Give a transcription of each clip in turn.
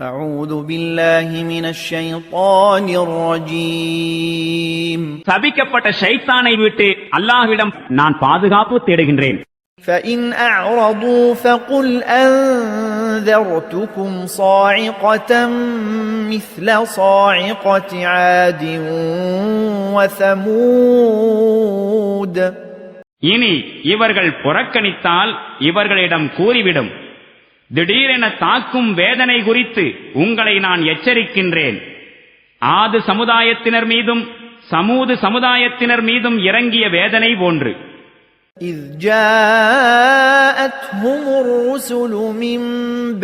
أعوذ بالله من الشيطان الرجيم சபிக்கப்பட்ட ஷைத்தானை விட்டு அல்லாஹ்விடம் நான் பாதுகாப்பு தேடுகின்றேன். فإن أعرضوا فقل أنذرتكم صاعقة مثل صاعقة عاد وثمود. இனி இவர்கள் புறக்கணித்தால் இவர்களிடம் கூறிவிடும், திடீரென தாக்கும் வேதனை குறித்து உங்களை நான் எச்சரிக்கின்றேன். ஆது சமுதாயத்தினர் மீதும் சமூது சமுதாயத்தினர் மீதும் இறங்கிய வேதனை போன்று. إذ جاءتهم الرسل من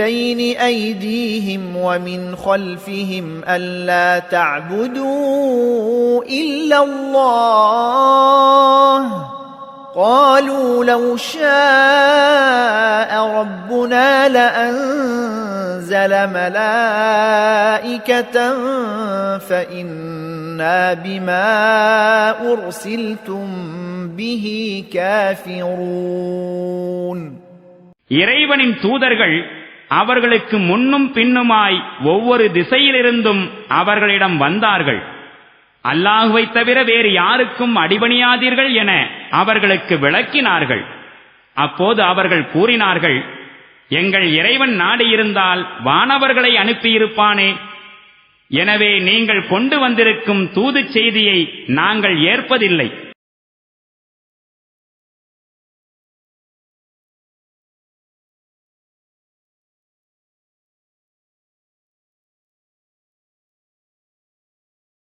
بين أيديهم ومن خلفهم ألا تعبدوا إلا الله قالوا لو شاء ربنا لأنزل ملائكة فإنا بما أرسلتم به كافرون. இறைவனின் தூதர்கள் அவர்களுக்கு முன்னும் பின்னுமாய் ஒவ்வொரு திசையிலிருந்தும் அவர்களிடம் வந்தார்கள். அல்லாஹுவை தவிர வேறு யாருக்கும் அடிபணியாதீர்கள் என அவர்களுக்கு விளக்கினார்கள். அப்போது அவர்கள் கூறினார்கள், எங்கள் இறைவன் நாடியிருந்தால் வானவர்களை அனுப்பியிருப்பானே. எனவே நீங்கள் கொண்டு வந்திருக்கும் தூது செய்தியை நாங்கள் ஏற்பதில்லை.